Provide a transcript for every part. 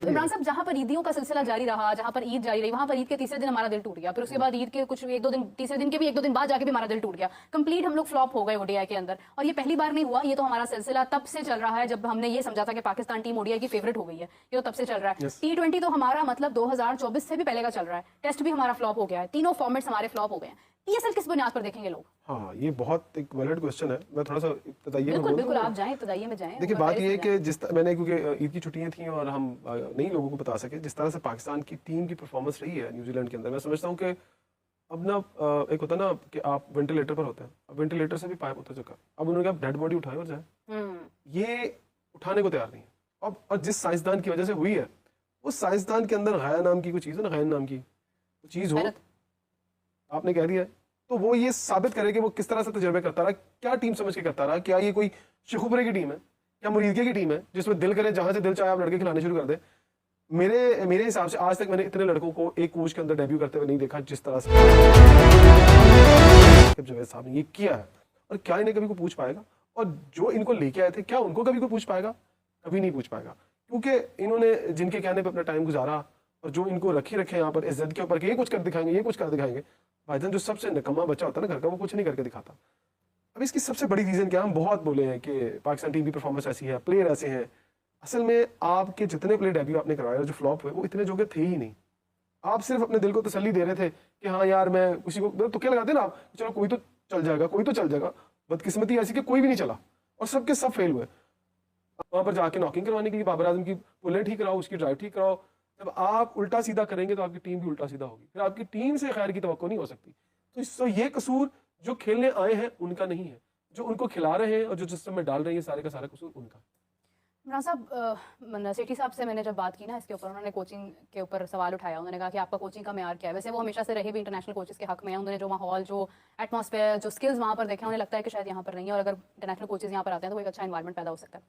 तो इमरान साहब, जहां पर ईदियों का सिलसिला जारी रहा, जहां पर ईद जारी रही, वहां पर ईद के तीसरे दिन हमारा दिल टूट गया। फिर उसके बाद ईद के कुछ एक दो दिन, तीसरे दिन के भी एक दो दिन बाद जाके भी हमारा दिल टूट गया। कंप्लीट हम लोग फ्लॉप हो गए ओडीआई के अंदर। और ये पहली बार नहीं हुआ, ये तो हमारा सिलसिला तब से चल रहा है जब हमने ये समझा था कि पाकिस्तान टीम ओडीआई की फेवरेट हो गई है। ये तो तब से चल रहा है। T20 तो हमारा मतलब 2024 से भी पहले का चल रहा है। टेस्ट भी हमारा फ्लॉप हो गया है। तीनों फॉर्मेट्स हमारे फ्लॉप हो गए हैं। PSL किस बुनियाद पर देखेंगे लोग? हाँ, ये बहुत एक वैलिड क्वेश्चन है। मैं थोड़ा सा इब्तिदाइये में बिल्कुल बिल्कुल, आप जाएं इब्तिदाइये में जाएं। देखिए, बात ये है कि मैंने, क्योंकि ईद की छुट्टियां थी और हम नहीं लोगों को बता सके, जिस तरह से पाकिस्तान की टीम की परफॉर्मेंस रही है न्यूजीलैंड के अंदर, मैं समझता हूँ कि अब ना एक होता है ना कि आप वेंटिलेटर पर होते हैं, अब वेंटिलेटर से भी पाइप होता चुका, अब उन्होंने कहा डेड बॉडी उठाए और जाए। ये उठाने को तैयार नहीं है। अब और जिस साइंसदान की वजह से हुई है, उस साइंसदान के अंदर गाया नाम की कोई चीज़ हो ना, गायन नाम की चीज़ हो, आपने कह दिया, तो वो ये साबित करे कि वो किस तरह से तजर्बे करता रहा, क्या टीम समझ के करता रहा। क्या ये कोई शिखुबरे की टीम है, क्या मुरीदगे की टीम है जिसमें दिल करे जहां से दिल चाहे आप लड़के खिलाने शुरू कर दे। मेरे हिसाब से आज तक मैंने इतने लड़कों को एक कोच के अंदर डेब्यू करते हुए नहीं देखा जिस तरह से जावेद साहब ने ये किया है। और क्या इन्हें कभी को पूछ पाएगा? और जो इनको लेके आए थे, क्या उनको कभी को पूछ पाएगा? कभी नहीं पूछ पाएगा, क्योंकि इन्होंने जिनके कहने पर अपना टाइम गुजारा और जो इनको रखे यहाँ पर इज्जत के ऊपर कि ये कुछ कर दिखाएंगे, ये कुछ कर दिखाएंगे। भाईजान, जो सबसे निकम्मा बच्चा होता है ना घर का, वो कुछ नहीं करके दिखाता। अब इसकी सबसे बड़ी रीजन क्या, हम बहुत बोले हैं कि पाकिस्तान टीम की परफॉर्मेंस ऐसी है, प्लेयर ऐसे हैं। असल में आपके जितने प्लेयर डेब्यू आपने करवाए और जो फ्लॉप हुए, वो इतने जोगे थे ही नहीं। आप सिर्फ अपने दिल को तसल्ली दे रहे थे कि हाँ यार, मैं किसी को तो क्या लगाते ना आप, चलो कोई तो चल जाएगा, कोई तो चल जाएगा। बदकिस्मती ऐसी कि कोई भी नहीं चला और सबके सब फेल हुए। वहां पर जाके नॉकिंग करवाने के लिए बाबर आजम की पुलें ठीक कराओ, उसकी ड्राइव ठीक कराओ। जब आप उल्टा सीधा करेंगे तो आपकी टीम भी उल्टा सीधा होगी, फिर आपकी टीम से खैर की तवक्को नहीं हो सकती। तो इससे ये कसूर जो खेलने आए हैं उनका नहीं है, जो उनको खिला रहे हैं और जो सिस्टम में डाल रहे हैं, सारे का सारा कसूर उनका। इमरान साहब, सेठी साहब से मैंने जब बात की ना इसके ऊपर, उन्होंने कोचिंग के ऊपर सवाल उठाया। उन्होंने कहा कि आपका कोचिंग का मेयार क्या है? वैसे वो हमेशा से रहे भी इंटरनेशनल कोचेस के हक में है। उन्होंने जो माहौल, जो एटमॉस्फेयर, जो स्किल्स वहाँ पर देखे, उन्हें लगता है कि शायद यहाँ पर नहीं है। और अगर इंटरनेशनल कोचेस यहाँ पर आते हैं तो एक अच्छा एनवायरनमेंट पैदा हो सकता है।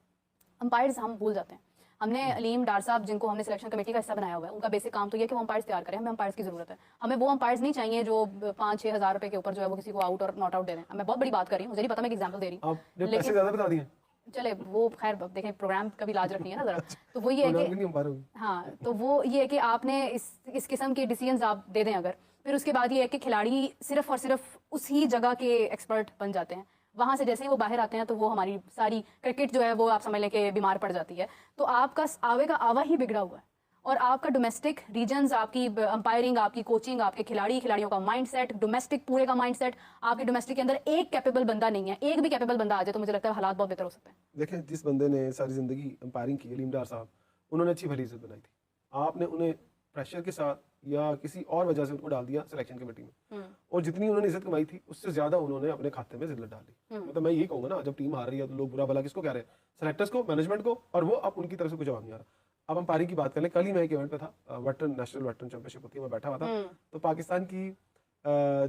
अंपायर्स हम भूल जाते हैं। हमने अलीम डार साहब, जिनको हमने सिलेक्शन कमेटी का हिस्सा बनाया हुआ है, उनका बेसिक काम तो ये है कि वो अंपायर्स तैयार करें। हमें अंपायर्स की जरूरत है। हमें वो अंपायर्स नहीं चाहिए जो 5-6 हज़ार रुपए के ऊपर जो है वो किसी को आउट और नॉट आउट दे दें। मैं बहुत बड़ी बात कर रही हूँ, मुझे नहीं पता, मैं एक एग्जाम्पल दे रही हूँ, लेकिन ज्यादा बता दिए। चले वो खैर देखें, प्रोग्राम का भी लाज रखनी है ना जरा। तो वो ये है कि हाँ, तो वो ये है कि आपने इस किस्म के डिसीजंस आप दे दें अगर, फिर उसके बाद ये है कि खिलाड़ी सिर्फ और सिर्फ उसी जगह के एक्सपर्ट बन जाते हैं। वहाँ से जैसे ही वो बाहर आते हैं तो वो हमारी सारी क्रिकेट जो है वो आप समझ लें कि बीमार पड़ जाती है। तो आपका आवे का आवा ही बिगड़ा हुआ है। और आपका डोमेस्टिक रीजन्स, आपकी अंपायरिंग, आपकी कोचिंग, आपके खिलाड़ियों का माइंडसेट, डोमेस्टिक पूरे का माइंडसेट, आपके डोमेस्टिक के अंदर एक कैपेबल बंदा नहीं है। एक भी कैपेबल बंदा आ जाए तो मुझे लगता है हालात बहुत बेहतर हो सकते हैं। देखें, जिस बंदे ने सारी जिंदगी अंपायरिंग की, अलीम डार साहब, उन्होंने अच्छी भली इज्जत बनाई थी। आपने उन्हें प्रेशर के साथ या किसी और वजह से उनको डाल दिया सिलेक्शन कमेटी में, और जितनी उन्होंने इज्जत कमाई थी उससे ज्यादा उन्होंने अपने खाते में जिल्लत डाली। मतलब मैं यही कहूंगा ना, जब टीम हार रही है तो लोग बुरा भला किसको कह रहे हैं? सेलेक्टर्स को, मैनेजमेंट को, और वो अब उनकी तरफ से कोई जवाब नहीं आ रहा। अब अंपायरिंग की बात कर लें, कल ही मैं एक इवेंट पे था, नेशनल वेटरन चैंपियनशिप होती है, मैं बैठा हुआ था। तो पाकिस्तान की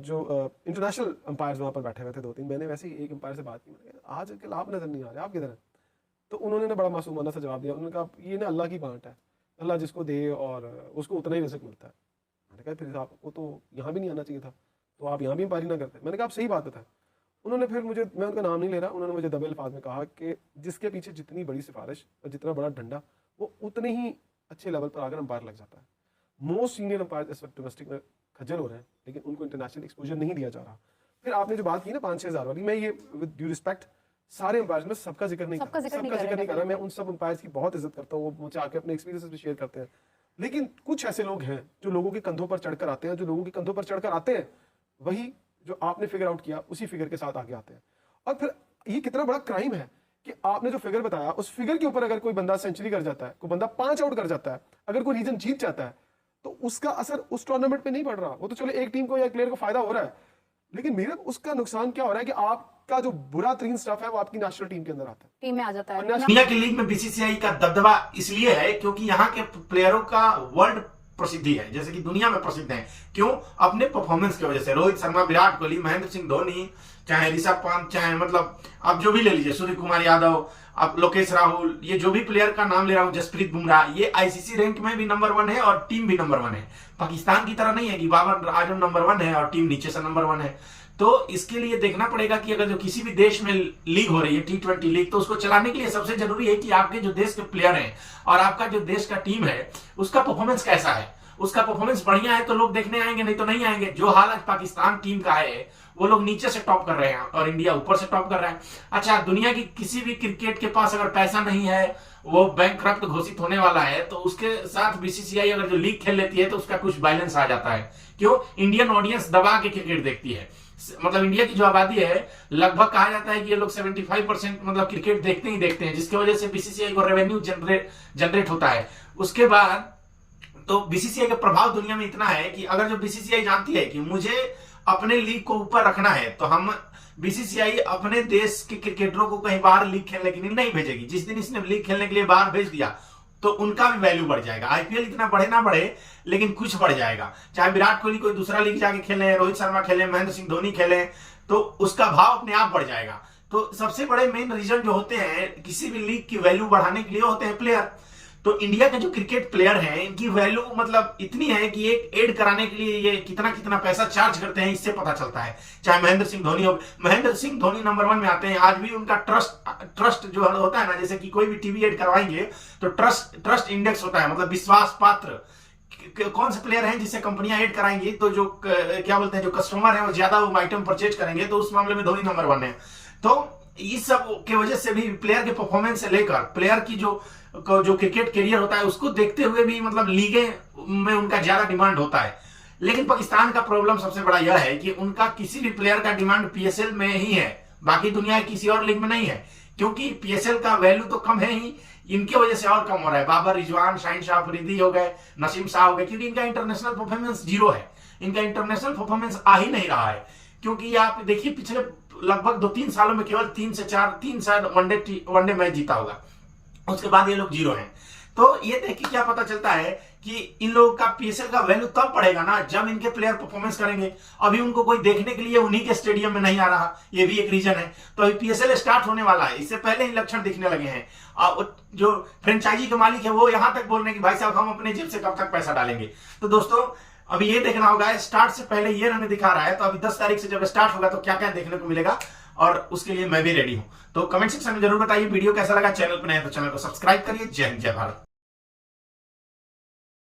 जो इंटरनेशनल अंपायर्स वहाँ पर बैठे हुए थे 2-3, मैंने वैसे ही एक अंपायर से बात की, मैंने कहा आज कल आप नजर नहीं आ रहे, आप किधर हैं? तो उन्होंने ना बड़ा मासूमाना सा जवाब दिया। उन्होंने कहा ये ना अल्लाह की बांट है, अल्लाह जिसको दे और उसको उतना ही रिज़्क मिलता है। मैंने कहा फिर आपको तो यहाँ भी नहीं आना चाहिए था, तो आप यहाँ भी अंपायरिंग ना करते। मैंने कहा आप सही बात बताएं। उन्होंने फिर मुझे, मैं उनका नाम नहीं ले रहा, उन्होंने मुझे दबे अल्फाज में कहा कि जिसके पीछे जितनी बड़ी सिफारिश और जितना बड़ा डंडा, वो उतने ही अच्छे लेवल पर आकर अंपायर लग जाता है। मोस्ट सीनियर अंपायर इस वक्त डोमेस्टिक में खज्जल हो रहे हैं, लेकिन उनको इंटरनेशनल एक्सपोजर नहीं दिया जा रहा। फिर आपने जो बात की ना 5-6 हज़ार वाली, मैं ये विद ड्यू रिस्पेक्ट सारे अंपायर्स में सबका जिक्र नहीं कर रहा। मैं उन सब अंपायर्स की बहुत इज्जत करता हूँ, वो मुझे आके अपने एक्सपीरियंसेस भी शेयर करते हैं। लेकिन कुछ ऐसे लोग हैं जो लोगों के कंधों पर चढ़कर आते हैं, जो लोगों के कंधों पर चढ़कर आते हैं वही जो आपने फिगर आउट किया उसी फिगर के साथ आगे आते हैं। और फिर ये कितना बड़ा क्राइम है कि आपने जो फिगर बताया उस फिगर के ऊपर अगर कोई बंदा सेंचुरी कर जाता है, कोई बंदा 5 आउट कर जाता है, अगर कोई रीजन जीत जाता है, तो उसका असर उस टूर्नामेंट पे नहीं पड़ रहा। वो तो चलो एक टीम को या एक प्लेयर को फायदा हो रहा है, लेकिन मेरा उसका नुकसान क्या हो रहा है कि आपका जो बुरा तरीन स्टफ है वो आपकी नेशनल टीम के अंदर आता है, टीम में आ जाता है। दुनिया की लीग में बीसीसीआई का दबदबा इसलिए है क्योंकि यहाँ के प्लेयरों का वर्ल्ड प्रसिद्धि है, जैसे कि दुनिया में प्रसिद्ध है। क्यों? अपने परफॉर्मेंस की वजह से। रोहित शर्मा, विराट कोहली, महेंद्र सिंह धोनी, चाहे ऋषभ पंत, चाहे मतलब आप जो भी ले लीजिए, सूर्य कुमार यादव, आप लोकेश राहुल, ये जो भी प्लेयर का नाम ले रहा हूं, जसप्रीत बुमराह, ये आईसीसी रैंक में भी नंबर 1 है और टीम भी नंबर 1 है। पाकिस्तान की तरह नहीं है कि बाबर आजम नंबर 1 है और टीम नीचे से नंबर 1 है। तो इसके लिए देखना पड़ेगा कि अगर जो किसी भी देश में लीग हो रही है T20 लीग, तो उसको चलाने के लिए सबसे जरूरी है कि आपके जो देश के प्लेयर हैं और आपका जो देश का टीम है उसका परफॉर्मेंस कैसा है। उसका परफॉर्मेंस बढ़िया है तो लोग देखने आएंगे, नहीं तो नहीं आएंगे। जो हाल आज पाकिस्तान टीम का है वो लोग नीचे से टॉप कर रहे हैं और इंडिया ऊपर से टॉप कर रहा है। अच्छा, दुनिया की किसी भी क्रिकेट के पास अगर पैसा नहीं है, वो बैंकक्रप्ट घोषित होने वाला है, तो उसके साथ बीसीसीआई अगर जो लीग खेल लेती है तो उसका कुछ बैलेंस आ जाता है। क्यों? इंडियन ऑडियंस दबा के क्रिकेट देखती है। मतलब इंडिया की जो आबादी है, लगभग कहा जाता है कि ये लोग 75% मतलब क्रिकेट देखते ही देखते हैं, जिसकी वजह से बीसीसीआई को रेवेन्यू जनरेट होता है। उसके बाद तो बीसीसीआई का प्रभाव दुनिया में इतना है कि अगर जो बीसीसीआई जानती है कि मुझे अपने लीग को ऊपर रखना है, तो हम बीसीसीआई अपने देश के क्रिकेटरों को कहीं बाहर लीग खेलने के लिए नहीं भेजेगी। जिस दिन इसने लीग खेलने के लिए बाहर भेज दिया तो उनका भी वैल्यू बढ़ जाएगा। आईपीएल इतना बढ़े ना बढ़े, लेकिन कुछ बढ़ जाएगा। चाहे विराट कोहली कोई दूसरा लीग जाके खेले, रोहित शर्मा खेले, महेंद्र सिंह धोनी खेले, तो उसका भाव अपने आप बढ़ जाएगा। तो सबसे बड़े मेन रीजन जो होते हैं किसी भी लीग की वैल्यू बढ़ाने के लिए होते हैं प्लेयर। तो इंडिया के जो क्रिकेट प्लेयर हैं, इनकी वैल्यू मतलब इतनी है कि एक एड कराने के लिए ये कितना कितना पैसा चार्ज करते हैं, इससे पता चलता है। चाहे महेंद्र सिंह धोनी हो, महेंद्र सिंह धोनी नंबर 1 में आते हैं। आज भी उनका ट्रस्ट जो होता है ना, जैसे कि कोई भी टीवी एड करवाएंगे तो ट्रस्ट इंडेक्स होता है, मतलब विश्वास पात्र कौन से प्लेयर हैं जिससे कंपनियां एड कराएंगी, तो जो क्या बोलते हैं जो कस्टमर है वो ज्यादा वो आइटम परचेज करेंगे, तो उस मामले में धोनी नंबर 1 है। तो इस सब की वजह से भी प्लेयर के परफॉर्मेंस से लेकर प्लेयर की जो क्रिकेट करियर होता है उसको देखते हुए भी मतलब लीगे में उनका ज्यादा डिमांड होता है। लेकिन पाकिस्तान का प्रॉब्लम सबसे बड़ा यह है कि उनका किसी भी प्लेयर का डिमांड पीएसएल में ही है, बाकी दुनिया की किसी और लीग में नहीं है, क्योंकि पीएसएल का वैल्यू तो कम है ही, इनकी वजह से और कम हो रहा है। बाबर रिजवान, शाहिन शाह अफरीदी हो गए, नसीम शाह हो गए, क्योंकि इनका इंटरनेशनल परफॉर्मेंस जीरो है। इनका इंटरनेशनल परफॉर्मेंस आ ही नहीं रहा है, क्योंकि आप देखिए पिछले लगभग 2-3 सालों में केवल 3 शायद वनडे मैच जीता होगा, उसके बाद ये लोग जीरो हैं। तो ये देख के क्या पता चलता है कि इन लोगों का पीएसएल का वैल्यू तब बढ़ेगा ना जब इनके प्लेयर परफॉर्मेंस करेंगे। अभी उनको कोई देखने के लिए उन्हीं के स्टेडियम में नहीं आ रहा, ये भी एक रीजन है। तो अभी पीएसएल स्टार्ट होने वाला है, इससे पहले ही लक्षण दिखने लगे हैं। जो फ्रेंचाइजी के मालिक है वो यहां तक बोल रहे हैं कि भाई साहब हम अपने जेब से कब तक पैसा डालेंगे। तो दोस्तों अभी ये देखना होगा, स्टार्ट से पहले ये रन दिखा रहा है, तो अभी 10 तारीख से जब स्टार्ट होगा तो क्या क्या देखने को मिलेगा, और उसके लिए मैं भी रेडी हूं। तो कमेंट सेक्शन में जरूर बताइए वीडियो कैसा लगा। चैनल पर नए तो चैनल को सब्सक्राइब करिए। जय हिंद, जय भारत।